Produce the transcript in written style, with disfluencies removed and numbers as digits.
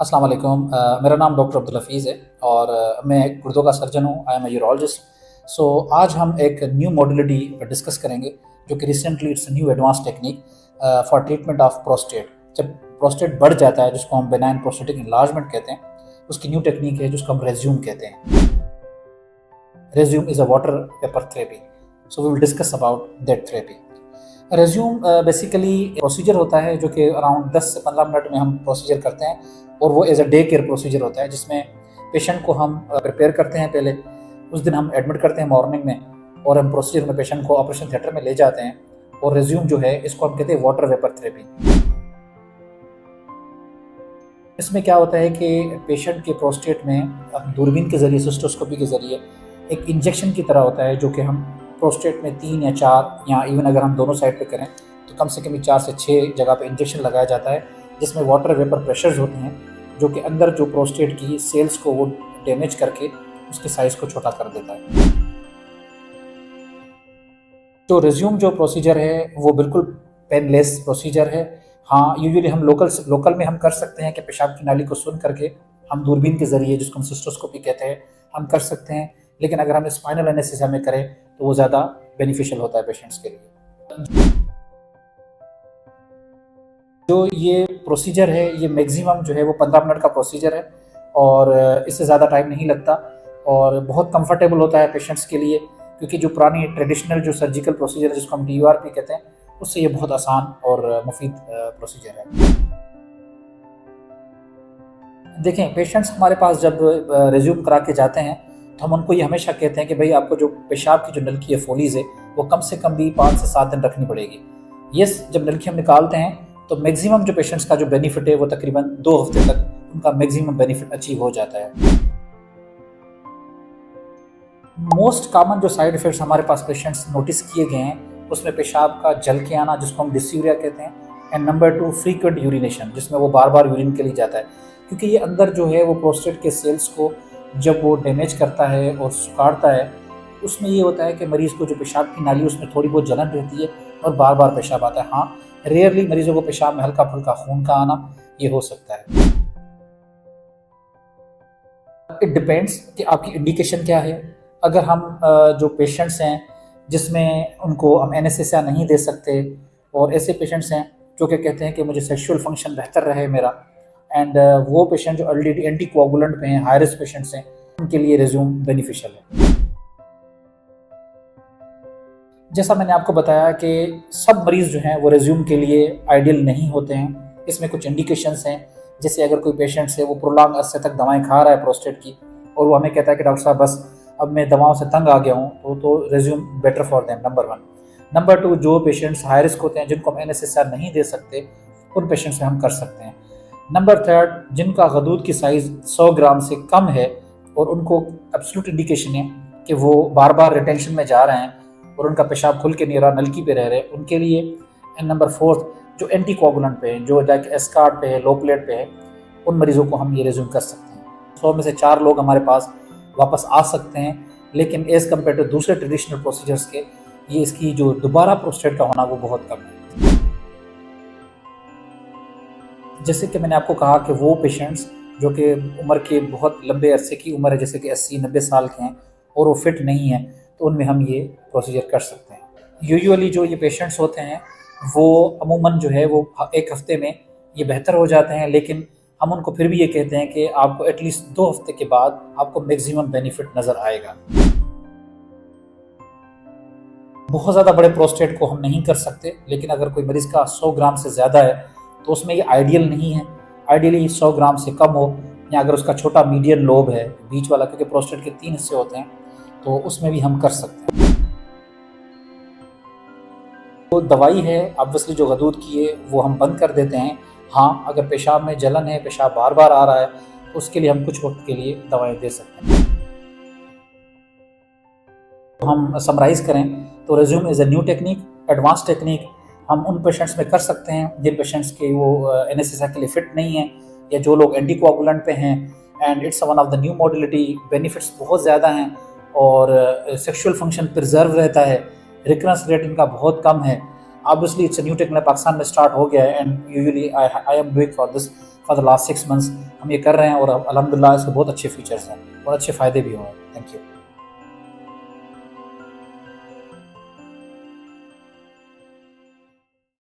अस्सलाम वालेकुम। मेरा नाम डॉक्टर अब्दुल हफीज़ है और मैं एक गुर्दों का सर्जन हूँ। I M A urologist. सो आज हम एक न्यू मॉडलिटी डिस्कस करेंगे जो कि recently it's new advance technique for treatment of prostate. जब प्रोस्टेट बढ़ जाता है जिसको हम बेनाइन प्रोस्टेटिक इनलार्जमेंट कहते हैं, उसकी न्यू टेक्निक है जिसको हम रेज्यूम कहते हैं। Resume is a water vapour therapy. So we will discuss about that therapy. Resume basically procedure होता है जो कि अराउंड 10 से 15 मिनट में हम प्रोसीजर करते हैं और वो as a day care procedure होता है जिसमें पेशेंट को हम प्रिपेयर करते हैं। पहले उस दिन हम एडमिट करते हैं मॉर्निंग में और हम प्रोसीजर में पेशेंट को ऑपरेशन थिएटर में ले जाते हैं। और रेज्यूम जो है इसको हम कहते हैं वाटर वेपर थेरेपी। इसमें क्या होता है कि पेशेंट के प्रोस्टेट में दूरबीन के ज़रिए, सिस्टोस्कोपी के ज़रिए एक इंजेक्शन की तरह होता है जो कि हम प्रोस्टेट में 3 या 4 या इवन अगर हम दोनों साइड पे करें तो कम से कम 4 से 6 जगह पे इंजेक्शन लगाया जाता है जिसमें वाटर वेपर प्रेशर्स होते हैं जो कि अंदर जो प्रोस्टेट की सेल्स को वो डैमेज करके उसके साइज़ को छोटा कर देता है। तो रेज्यूम जो प्रोसीजर है वो बिल्कुल पेनलेस प्रोसीजर है। हाँ, यूजुअली हम लोकल में हम कर सकते हैं कि पेशाब की नाली को सुन करके हम दूरबीन के ज़रिए, जिसको हम सिस्टोस्कोपी कहते हैं, हम कर सकते हैं। लेकिन अगर हम स्पाइनल एनेस्थीसिया में करें तो वो ज़्यादा बेनिफिशियल होता है पेशेंट्स के लिए। जो ये प्रोसीजर है ये मैक्सिमम जो है वो 15 मिनट का प्रोसीजर है और इससे ज़्यादा टाइम नहीं लगता और बहुत कंफर्टेबल होता है पेशेंट्स के लिए, क्योंकि जो पुरानी ट्रेडिशनल जो सर्जिकल प्रोसीजर है जिसको हम DURP कहते हैं, उससे ये बहुत आसान और मुफीद प्रोसीजर है। देखें, पेशेंट्स हमारे पास जब रिज्यूम करा के जाते हैं तो हम उनको ये हमेशा कहते हैं कि भाई आपको जो पेशाब की जो नलकी है, फोलीज है, वो कम से कम भी 5 से 7 दिन रखनी पड़ेगी। जब नलकी हम निकालते हैं तो मैक्सिमम जो पेशेंट्स का जो बेनिफिट है वो तकरीबन 2 हफ्ते तक उनका मैक्सिमम बेनिफिट अचीव हो जाता है। मोस्ट कॉमन जो साइड इफ़ेक्ट्स हमारे पास पेशेंट्स नोटिस किए गए हैं उसमें पेशाब का जल के आना जिसको हम डिस्यूरिया कहते हैं, एंड नंबर 2 फ्रीक्वेंट यूरिनेशन जिसमें वो बार बार यूरिन के लिए जाता है, क्योंकि ये अंदर जो है वो प्रोस्टेट के सेल्स को जब वो डैमेज करता है और सुखाड़ता है, उसमें ये होता है कि मरीज़ को जो पेशाब की नाली उसमें थोड़ी बहुत जलन रहती है और बार बार पेशाब आता है। हाँ, रेयरली मरीज़ों को पेशाब में हल्का फुल्का खून का आना ये हो सकता है। इट डिपेंड्स कि आपकी इंडिकेशन क्या है। अगर हम जो पेशेंट्स हैं जिसमें उनको हम एनेस्थीसिया नहीं दे सकते और ऐसे पेशेंट्स हैं जो कि कहते हैं कि मुझे सेक्सुअल फंक्शन बेहतर रहे मेरा, एंड वो पेशेंट जो ऑलरेडी एंटी कोआगुलेंट पे हैं, हाई रिस्क पेशेंट्स हैं, उनके लिए रेज्यूम बेनिफिशियल है। जैसा मैंने आपको बताया कि सब मरीज़ जो हैं वो रेज्यूम के लिए आइडियल नहीं होते हैं। इसमें कुछ इंडिकेशंस हैं, जैसे अगर कोई पेशेंट है वो प्रोलॉन्ग अरसे तक दवाएं खा रहा है प्रोस्टेट की और वो हमें कहता है कि डॉक्टर साहब बस अब मैं दवाओं से तंग आ गया हूँ, तो resume better for them, number 1। Number 2, जो पेशेंट्स हाई रिस्क होते हैं जिनको हम एनेस्थीसिया नहीं दे सकते, उन पेशेंट्स में हम कर सकते हैं। नंबर 3, जिनका गदूद की साइज़ 100 ग्राम से कम है और उनको एब्सोल्यूट इंडिकेशन है कि वो बार बार रिटेंशन में जा रहे हैं और उनका पेशाब खुल के नहीं रहा, नलकी पे रह रहे हैं, उनके लिए। एंड नंबर 4, जो एंटी कोआगुलेंट पे हैं, जो लाइक एस्कार्ट पे है, लोपलेट पे है, उन मरीज़ों को हम ये रेज्यूम कर सकते हैं। 100 में से 4 लोग हमारे पास वापस आ सकते हैं, लेकिन एज़ कम्पेयर टू दूसरे ट्रेडिशनल प्रोसीजर्स के ये इसकी जो दोबारा प्रोस्टेट का होना वो बहुत कम है। जैसे कि मैंने आपको कहा कि वो पेशेंट्स जो कि उम्र के बहुत लंबे अरसे की उम्र है, जैसे कि 80-90 साल के हैं और वो फिट नहीं है, तो उनमें हम ये प्रोसीजर कर सकते हैं। यूजुअली जो ये पेशेंट्स होते हैं वो अमूमन जो है वो 1 हफ्ते में ये बेहतर हो जाते हैं, लेकिन हम उनको फिर भी ये कहते हैं कि आपको एटलीस्ट 2 हफ्ते के बाद आपको मैक्सिमम बेनिफिट नज़र आएगा। बहुत ज़्यादा बड़े प्रोस्टेट को हम नहीं कर सकते, लेकिन अगर कोई मरीज़ का 100 ग्राम से ज़्यादा है तो उसमें ये आइडियल नहीं है। आइडियली 100 ग्राम से कम हो, या अगर उसका छोटा मीडियन लोब है, बीच वाला, क्योंकि प्रोस्टेट के 3 हिस्से होते हैं, तो उसमें भी हम कर सकते हैं। तो दवाई है ऑब्वियसली जो गदूद की है वो हम बंद कर देते हैं। हाँ, अगर पेशाब में जलन है, पेशाब बार बार आ रहा है, तो उसके लिए हम कुछ वक्त के लिए दवाएं दे सकते हैं। तो हम समराइज़ करें तो resume is a new technique, advance technique. हम उन पेशेंट्स में कर सकते हैं जिन पेशेंट्स के वो एनेस्थीसिया के लिए फिट नहीं है या जो लोग एंटी कोआगुलेंट पे हैं, and it's one of the new modality. Benefits बहुत ज़्यादा हैं और सेक्सुअल फंक्शन प्रिजर्व रहता है, रिकरेंस रेट इनका बहुत कम है। Obviously it's a new technique, Pakistan में स्टार्ट हो गया है, and usually I am doing for this for the last 6 months हम ये कर रहे हैं और अल्हम्दुलिल्लाह इसके बहुत अच्छे फीचर्स हैं और अच्छे फ़ायदे भी हुए हैं। Thank you.